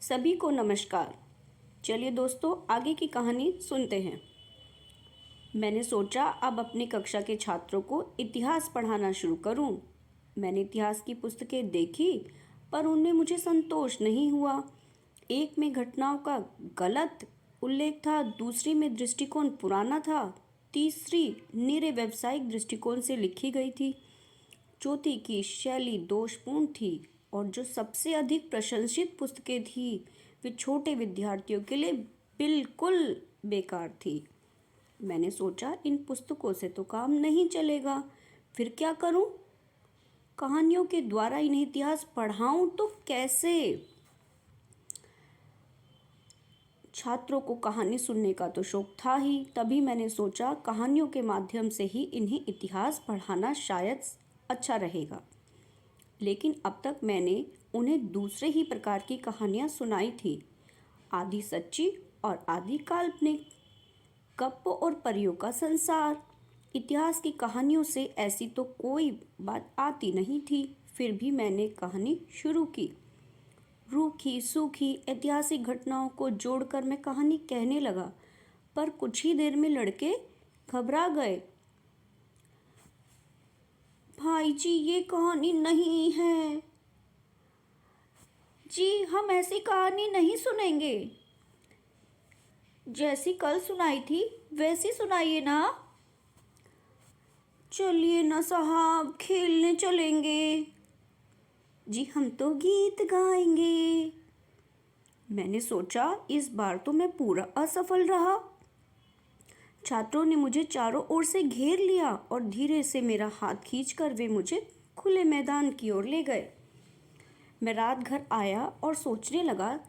सभी को नमस्कार। चलिए दोस्तों, आगे की कहानी सुनते हैं। मैंने सोचा अब अपनी कक्षा के छात्रों को इतिहास पढ़ाना शुरू करूं। मैंने इतिहास की पुस्तकें देखी, पर उनमें मुझे संतोष नहीं हुआ। एक में घटनाओं का गलत उल्लेख था, दूसरी में दृष्टिकोण पुराना था, तीसरी निरे व्यावसायिक दृष्टिकोण से लिखी गई थी, चौथी की शैली दोषपूर्ण थी, और जो सबसे अधिक प्रशंसित पुस्तकें थी वे छोटे विद्यार्थियों के लिए बिल्कुल बेकार थी। मैंने सोचा इन पुस्तकों से तो काम नहीं चलेगा, फिर क्या करूं? कहानियों के द्वारा इन्हें इतिहास पढ़ाऊं तो कैसे? छात्रों को कहानी सुनने का तो शौक था ही, तभी मैंने सोचा कहानियों के माध्यम से ही इन्हें इतिहास पढ़ाना शायद अच्छा रहेगा। लेकिन अब तक मैंने उन्हें दूसरे ही प्रकार की कहानियाँ सुनाई थी, आधी सच्ची और आधी काल्पनिक। गप्पों और परियों का संसार। इतिहास की कहानियों से ऐसी तो कोई बात आती नहीं थी, फिर भी मैंने कहानी शुरू की। रूखी सूखी ऐतिहासिक घटनाओं को जोड़कर मैं कहानी कहने लगा, पर कुछ ही देर में लड़के घबरा गए। भाई जी, ये कहानी नहीं है जी, हम ऐसी कहानी नहीं सुनेंगे। जैसी कल सुनाई थी वैसी सुनाइए ना। चलिए ना साहब, खेलने चलेंगे। जी, हम तो गीत गाएंगे। मैंने सोचा इस बार तो मैं पूरा असफल रहा। छात्रों ने मुझे चारों ओर से घेर लिया और धीरे से मेरा हाथ खींचकर वे मुझे खुले मैदान की ओर ले गए। मैं रात घर आया और सोचने लगा,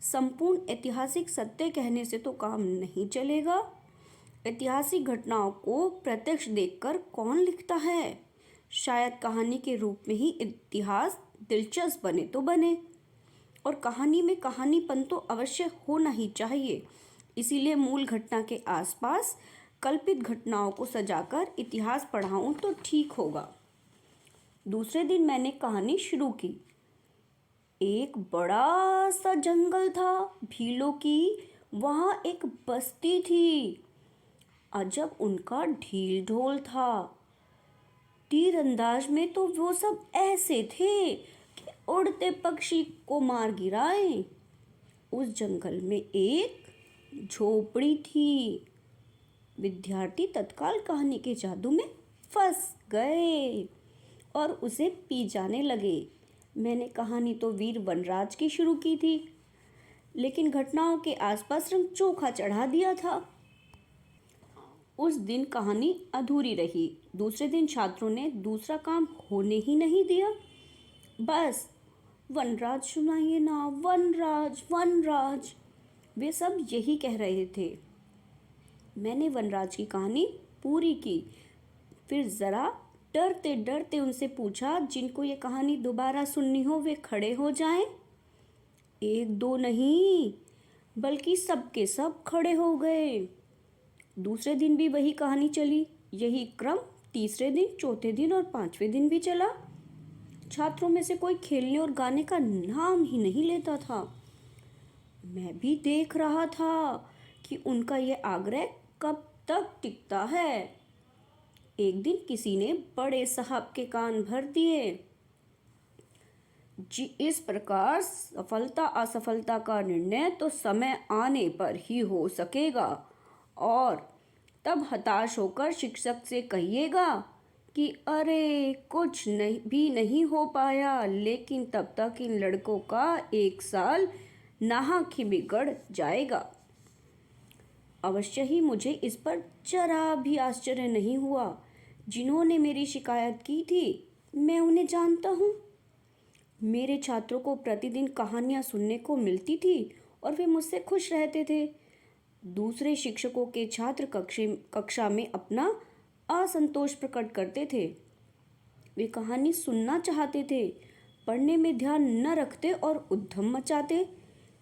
संपूर्ण ऐतिहासिक सत्य कहने से तो काम नहीं चलेगा। ऐतिहासिक घटनाओं को प्रत्यक्ष देखकर कौन लिखता है? शायद कहानी के रूप में ही इतिहास दिलचस्प बने तो बने, और कहानी में कहानीपन तो अवश्य होना ही चाहिए। इसीलिए मूल घटना के आसपास कल्पित घटनाओं को सजाकर इतिहास पढ़ाऊं तो ठीक होगा। दूसरे दिन मैंने कहानी शुरू की। एक बड़ा सा जंगल था, भीलों की। वहाँ एक बस्ती थी। अजब उनका ढील ढोल था। तीरंदाज में तो वो सब ऐसे थे कि उड़ते पक्षी को मार गिराए। उस जंगल में एक झोपड़ी थी। विद्यार्थी तत्काल कहानी के जादू में फंस गए और उसे पी जाने लगे। मैंने कहानी तो वीर वनराज की शुरू की थी, लेकिन घटनाओं के आसपास रंग चोखा चढ़ा दिया था। उस दिन कहानी अधूरी रही। दूसरे दिन छात्रों ने दूसरा काम होने ही नहीं दिया। बस वनराज सुनाइए ना, वनराज वनराज, वे सब यही कह रहे थे। मैंने वनराज की कहानी पूरी की, फिर ज़रा डरते डरते उनसे पूछा, जिनको ये कहानी दोबारा सुननी हो वे खड़े हो जाएं। एक दो नहीं, बल्कि सबके सब खड़े हो गए। दूसरे दिन भी वही कहानी चली। यही क्रम तीसरे दिन, चौथे दिन और पांचवें दिन भी चला। छात्रों में से कोई खेलने और गाने का नाम ही नहीं लेता था। मैं भी देख रहा था कि उनका यह आग्रह कब तक टिकता है। एक दिन किसी ने बड़े साहब के कान भर दिए। जी, इस प्रकार सफलता असफलता का निर्णय तो समय आने पर ही हो सकेगा, और तब हताश होकर शिक्षक से कहिएगा कि अरे कुछ भी नहीं हो पाया, लेकिन तब तक इन लड़कों का एक साल नाहक ही बिगड़ जाएगा। अवश्य ही मुझे इस पर जरा भी आश्चर्य नहीं हुआ। जिन्होंने मेरी शिकायत की थी मैं उन्हें जानता हूँ। मेरे छात्रों को प्रतिदिन कहानियाँ सुनने को मिलती थी और वे मुझसे खुश रहते थे। दूसरे शिक्षकों के छात्र कक्षा में अपना असंतोष प्रकट करते थे। वे कहानी सुनना चाहते थे, पढ़ने में ध्यान न रखते और उद्यम मचाते।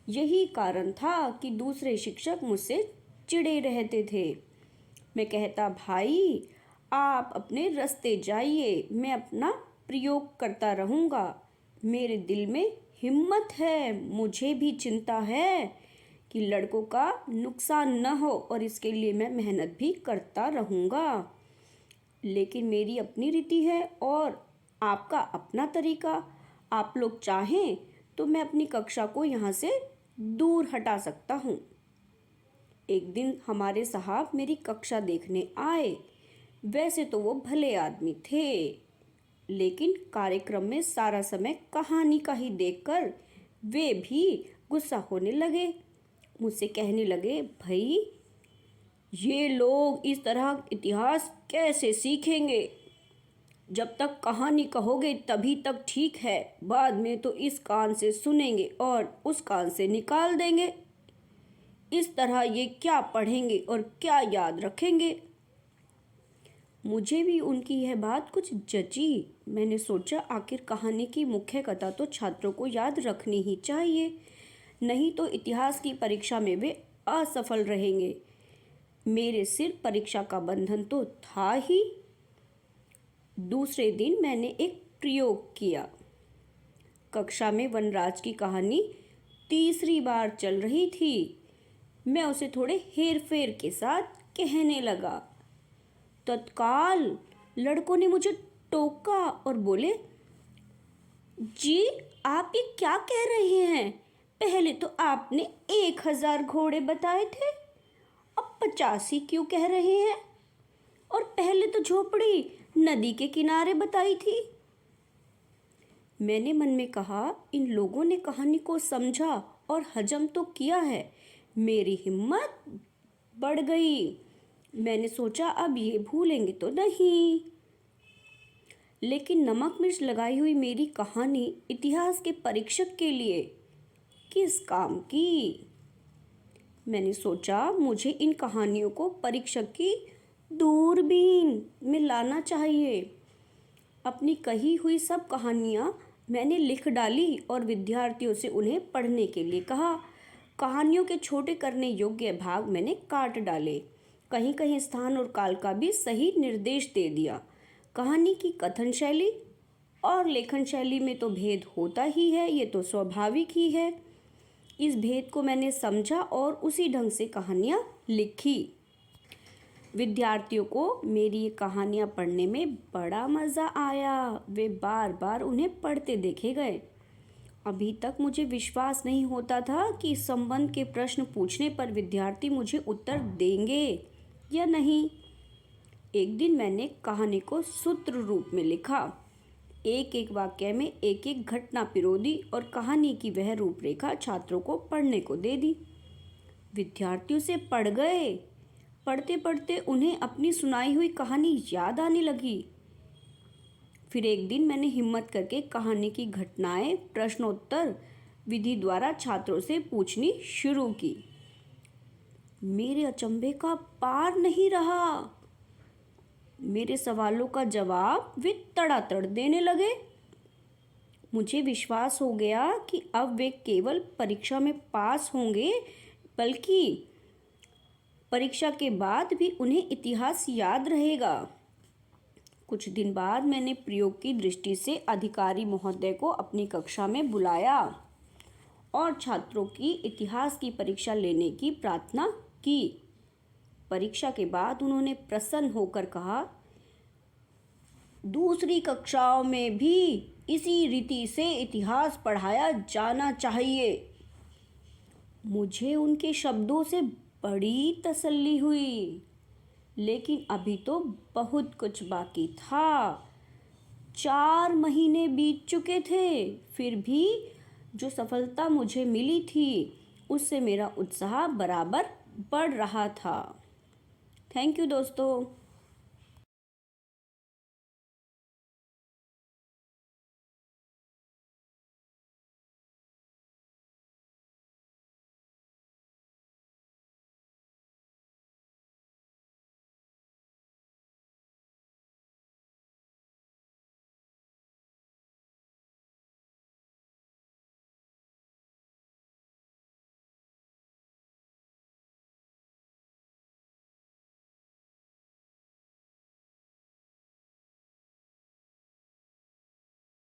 यही कारण था कि दूसरे शिक्षक मुझसे चिढ़े रहते थे। मैं कहता, भाई आप अपने रास्ते जाइए, मैं अपना प्रयोग करता रहूँगा। मेरे दिल में हिम्मत है, मुझे भी चिंता है कि लड़कों का नुकसान न हो और इसके लिए मैं मेहनत भी करता रहूँगा। लेकिन मेरी अपनी रीति है और आपका अपना तरीका। आप लोग चाहें तो मैं अपनी कक्षा को यहाँ से दूर हटा सकता हूँ। एक दिन हमारे साहब मेरी कक्षा देखने आए। वैसे तो वो भले आदमी थे, लेकिन कार्यक्रम में सारा समय कहानी का ही देखकर वे भी गुस्सा होने लगे। मुझसे कहने लगे, भाई ये लोग इस तरह इतिहास कैसे सीखेंगे? जब तक कहानी कहोगे तभी तक ठीक है, बाद में तो इस कान से सुनेंगे और उस कान से निकाल देंगे। इस तरह ये क्या पढ़ेंगे और क्या याद रखेंगे? मुझे भी उनकी यह बात कुछ जची। मैंने सोचा आखिर कहानी की मुख्य कथा तो छात्रों को याद रखनी ही चाहिए, नहीं तो इतिहास की परीक्षा में वे असफल रहेंगे। मेरे सिर परीक्षा का बंधन तो था ही। दूसरे दिन मैंने एक प्रयोग किया। कक्षा में वनराज की कहानी तीसरी बार चल रही थी। मैं उसे थोड़े हेर फेर के साथ कहने लगा। तत्काल लड़कों ने मुझे टोका और बोले, जी आप ये क्या कह रहे हैं? पहले तो आपने 1000 घोड़े बताए थे, अब 85 क्यों कह रहे हैं? और पहले तो झोपड़ी नदी के किनारे बताई थी। मैंने मन में कहा, इन लोगों ने कहानी को समझा और हजम तो किया है। मेरी हिम्मत बढ़ गई। मैंने सोचा अब ये भूलेंगे तो नहीं। लेकिन नमक मिर्च लगाई हुई मेरी कहानी इतिहास के परीक्षक के लिए किस काम की? मैंने सोचा मुझे इन कहानियों को परीक्षक की दूरबीन में लाना चाहिए। अपनी कही हुई सब कहानियाँ मैंने लिख डाली और विद्यार्थियों से उन्हें पढ़ने के लिए कहा। कहानियों के छोटे करने योग्य भाग मैंने काट डाले। कहीं कहीं स्थान और काल का भी सही निर्देश दे दिया। कहानी की कथन शैली और लेखन शैली में तो भेद होता ही है, ये तो स्वाभाविक ही है। इस भेद को मैंने समझा और उसी ढंग से कहानियाँ लिखी। विद्यार्थियों को मेरी ये कहानियाँ पढ़ने में बड़ा मज़ा आया। वे बार बार उन्हें पढ़ते देखे गए। अभी तक मुझे विश्वास नहीं होता था कि इस संबंध के प्रश्न पूछने पर विद्यार्थी मुझे उत्तर देंगे या नहीं। एक दिन मैंने कहानी को सूत्र रूप में लिखा। एक एक वाक्य में एक एक घटना पिरो दी और कहानी की वह रूपरेखा छात्रों को पढ़ने को दे दी। विद्यार्थियों से पढ़ गए। पढ़ते पढ़ते उन्हें अपनी सुनाई हुई कहानी याद आने लगी। फिर एक दिन मैंने हिम्मत करके कहानी की घटनाएं प्रश्नोत्तर विधि द्वारा छात्रों से पूछनी शुरू की। मेरे अचंभे का पार नहीं रहा। मेरे सवालों का जवाब वे तड़ातड़ देने लगे। मुझे विश्वास हो गया कि अब वे केवल परीक्षा में पास होंगे, बल्कि परीक्षा के बाद भी उन्हें इतिहास याद रहेगा। कुछ दिन बाद मैंने प्रयोग की दृष्टि से अधिकारी महोदय को अपनी कक्षा में बुलाया और छात्रों की इतिहास की परीक्षा लेने की प्रार्थना की। परीक्षा के बाद उन्होंने प्रसन्न होकर कहा, दूसरी कक्षाओं में भी इसी रीति से इतिहास पढ़ाया जाना चाहिए। मुझे उनके शब्दों से बड़ी तसल्ली हुई, लेकिन अभी तो बहुत कुछ बाकी था। 4 महीने बीत चुके थे, फिर भी जो सफलता मुझे मिली थी उससे मेरा उत्साह बराबर बढ़ रहा था। थैंक यू दोस्तों।